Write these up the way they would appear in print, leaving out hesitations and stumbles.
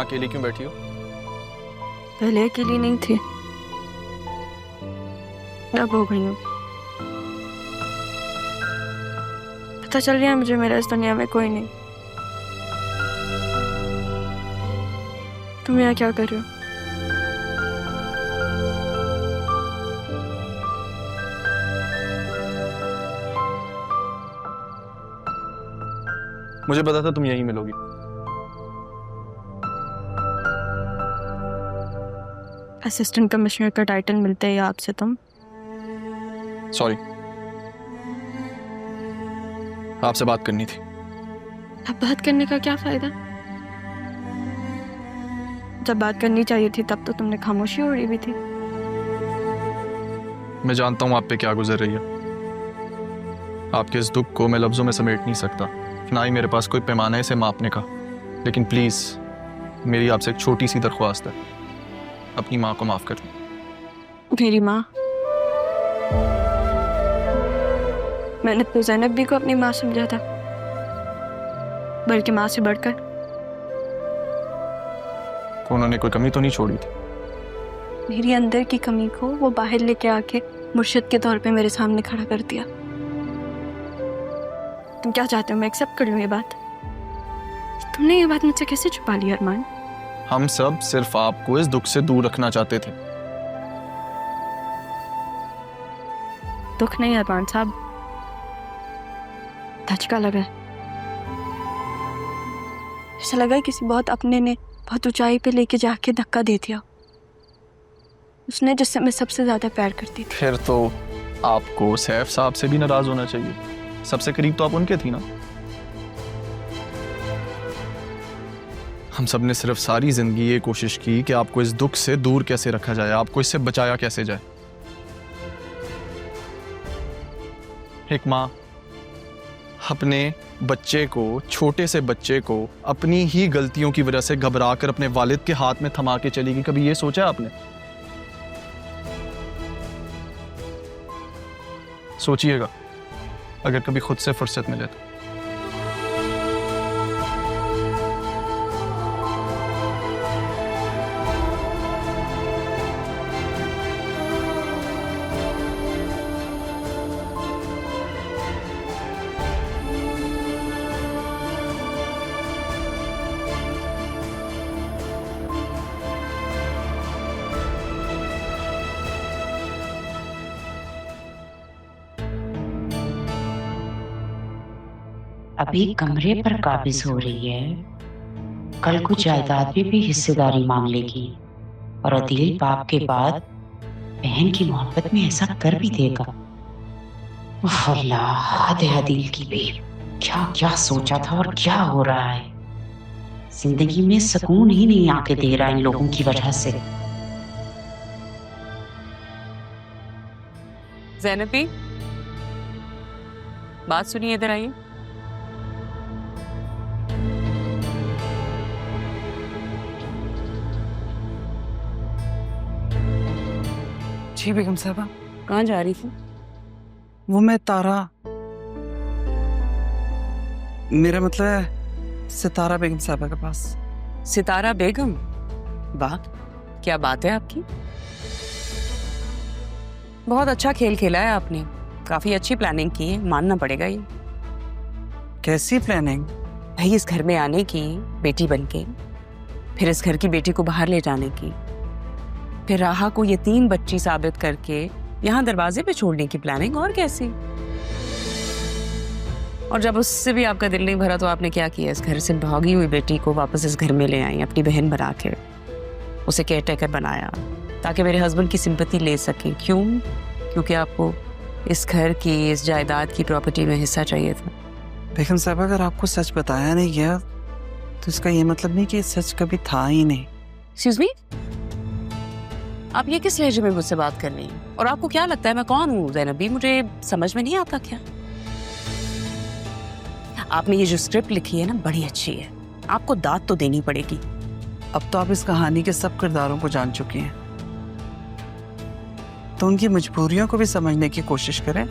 यहाँ अकेली क्यों बैठी हो? पहले अकेली नहीं थी, अब हो गई हूँ। पता चल गया मुझे मेरा इस दुनिया में कोई नहीं। तुम यहाँ क्या कर रहे हो? मुझे पता था तुम यहीं मिलोगी। असिस्टेंट कमिश्नर का टाइटल मिलते ही आपसे तुम। सॉरी, आपसे बात करनी थी। अब बात करने का क्या फायदा? जब बात करनी चाहिए थी तब तो तुमने खामोशी ओढ़ी हुई थी। मैं जानता हूँ आप पे क्या गुजर रही है। आपके इस दुख को मैं लफ्जों में समेट नहीं सकता, ना ही मेरे पास कोई पैमाना है इसे मापने का। लेकिन प्लीज मेरी आपसे एक छोटी सी दरख्वास्त है, अपनी माँ को माफ कर दो। मेरी माँ? मैंने तो ज़ैनब भी को अपनी माँ समझा था, बल्कि माँ से बढ़कर। उन्होंने कोई कमी तो नहीं छोड़ी थी? मेरी अंदर की कमी को वो बाहर लेके आके मुर्शिद के तौर पे मेरे सामने खड़ा कर दिया। तुम क्या चाहते हो मैं एक्सेप्ट कर लूं ये बात? तुमने ये बात मुझसे कैसे छुपा ली अरमान? हम सब सिर्फ आपको इस दुख से दूर रखना चाहते थे। दुख नहीं अरमान साहब, धचका लगा। ऐसा लगा किसी बहुत अपने ने बहुत ऊंचाई पे लेके जाके धक्का दे दिया, उसने जिससे मैं सबसे ज्यादा प्यार करती थी। फिर तो आपको सैफ साहब से भी नाराज होना चाहिए, सबसे करीब तो आप उनके थी ना। हम सब ने सिर्फ सारी जिंदगी ये कोशिश की कि आपको इस दुख से दूर कैसे रखा जाए, आपको इससे बचाया कैसे जाए। एक माँ अपने बच्चे को, छोटे से बच्चे को अपनी ही गलतियों की वजह से घबरा कर अपने वालिद के हाथ में थमा के चलेगी, कभी ये सोचा आपने? सोचिएगा अगर कभी खुद से फुर्सत मिले तो। अभी कमरे पर काबिज हो रही है, कल को जायदाद में भी हिस्सेदारी मांग लेगी और अदील बाप के बाद बहन की मोहब्बत में ऐसा कर भी देगा। उफ अल्लाह, हद है अदील की भी। क्या क्या सोचा था और क्या हो रहा है। जिंदगी में सुकून ही नहीं आके दे रहा इन लोगों की वजह से। ज़ैनबी, बात सुनिए, इधर आइए। जी बेगम साहबा। कहाँ जा रही थी? वो मैं तारा, मेरा मतलब है सितारा बेगम साहबा के पास। सितारा बेगम? वाह, क्या बात है आपकी। बहुत अच्छा खेल खेला है आपने, काफी अच्छी प्लानिंग की है, मानना पड़ेगा ये। कैसी प्लानिंग? भाई इस घर में आने की, बेटी बनके, फिर इस घर की बेटी को बाहर ले जाने की, फिर राहा को यतीम बच्ची साबित करके यहाँ दरवाजे पे छोड़ने की प्लानिंग। और कैसी? और जब उससे भी आपका दिल नहीं भरा तो आपने क्या किया? इस घर से भागी हुई बेटी को वापस इस घर में ले आई, अपनी बहन बना के उसे केयर टेकर बनाया ताकि मेरे हस्बैंड की सिंपैथी ले सकें। क्यों? क्योंकि आपको इस घर की, इस जायदाद की, प्रॉपर्टी में हिस्सा चाहिए था। बेगम साहबा, अगर आपको सच बताया नहीं गया तो इसका ये मतलब नहीं कि सच कभी था ही नहीं। एक्सक्यूज मी, आप ये किस लहजे में मुझसे बात कर रही हैं? और आपको क्या लगता है मैं कौन हूँ ज़ैनबी? मुझे समझ में नहीं आता क्या? आपने ये जो स्क्रिप्ट लिखी है ना, बड़ी अच्छी है, आपको दाद तो देनी पड़ेगी। अब तो आप इस कहानी के सब किरदारों को जान चुके हैं, तो उनकी मजबूरियों को भी समझने की कोशिश करें।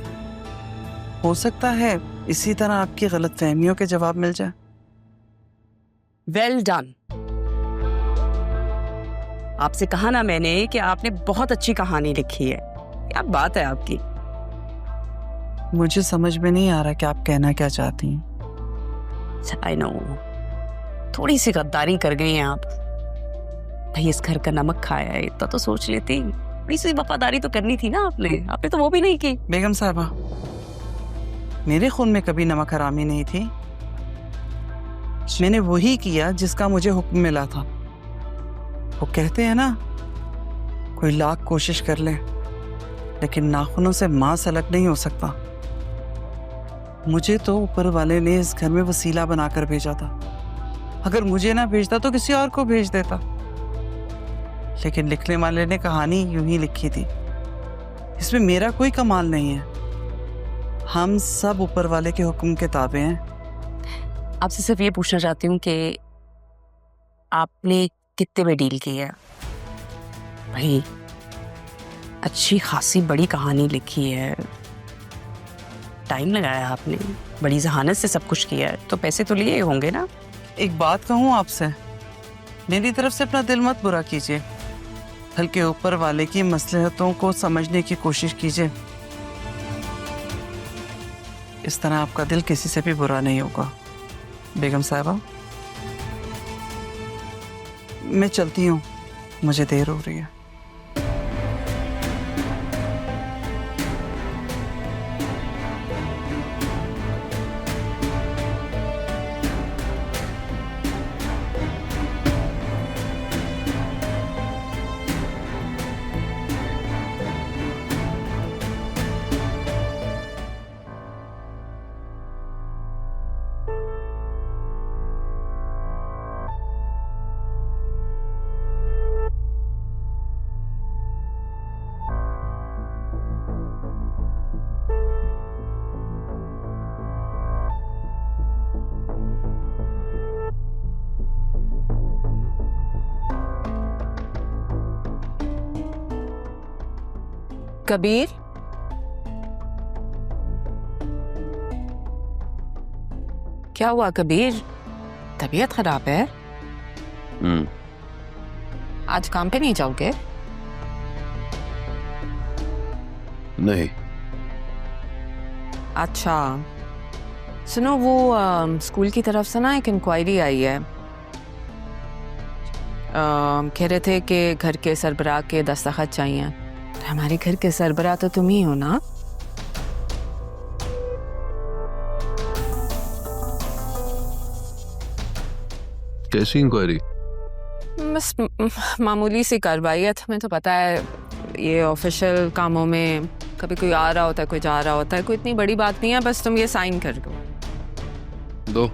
हो सकता है इसी तरह आपकी गलतफहमियों के जवाब मिल जाए। Well done. आपसे कहा ना मैंने कि आपने बहुत अच्छी कहानी लिखी है। क्या बात है आपकी। मुझे समझ में नहीं आ रहा कि आप कहना क्या चाहती हैं। आई नो, थोड़ी सी गद्दारी कर गई हैं आप। भाई इस घर का नमक खाया है, इतना तो सोच लेती। थोड़ी सी वफादारी तो करनी थी ना आपने तो वो भी नहीं की। बेगम साहबा, मेरे खून में कभी नमक हरामी नहीं थी। मैंने वही किया जिसका मुझे हुक्म मिला था। वो कहते हैं ना, कोई लाख कोशिश कर ले लेकिन नाखूनों से मांस अलग नहीं हो सकता। मुझे तो ऊपर वाले ने इस घर में वसीला बनाकर भेजा था। अगर मुझे ना भेजता तो किसी और को भेज देता, लेकिन लिखने वाले ने कहानी यूं ही लिखी थी। इसमें मेरा कोई कमाल नहीं है। हम सब ऊपर वाले के हुक्म के ताबे हैं। आपसे सिर्फ ये पूछना चाहती हूँ कि आपने कितने में डील की है? भाई अच्छी खासी बड़ी कहानी लिखी है, टाइम लगाया आपने, बड़ी जहानत से सब कुछ किया है, तो पैसे तो लिए होंगे ना? एक बात कहूँ आपसे, मेरी तरफ से अपना दिल मत बुरा कीजिए, बल्कि ऊपर वाले की मसलहतों को समझने की कोशिश कीजिए। इस तरह आपका दिल किसी से भी बुरा नहीं होगा। बेगम साहिबा, मैं चलती हूँ, मुझे देर हो रही है। कबीर, क्या हुआ कबीर? तबीयत खराब है? आज काम पे नहीं जाओगे? नहीं। अच्छा सुनो, वो स्कूल की तरफ से ना एक इंक्वायरी आई है। कह रहे थे कि घर के सरबराह के दस्तखत चाहिए। हमारे घर के सरबराह तो तुम ही हो ना? कैसी इंक्वायरी? बस मामूली सी कार्रवाई है। तुम्हें तो पता है ये ऑफिशियल कामों में कभी कोई आ रहा होता है, कोई जा रहा होता है। कोई इतनी बड़ी बात नहीं है, बस तुम ये साइन कर दो। दो।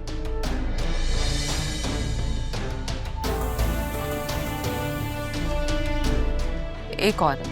एक और